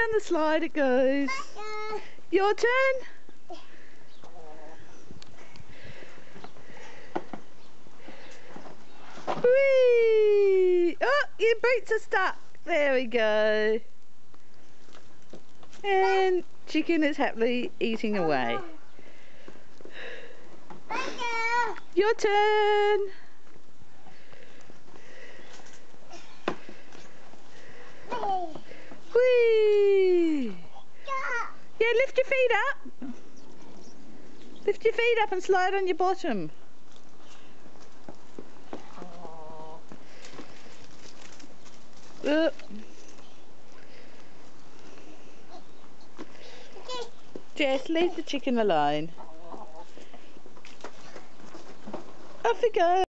down the slide it goes. Your turn. Whee! Oh, your boots are stuck. There we go. And chicken is happily eating away. Your turn. Whee! Yeah, lift your feet up. Lift your feet up and slide on your bottom. Jess, leave the chicken alone. Off we go.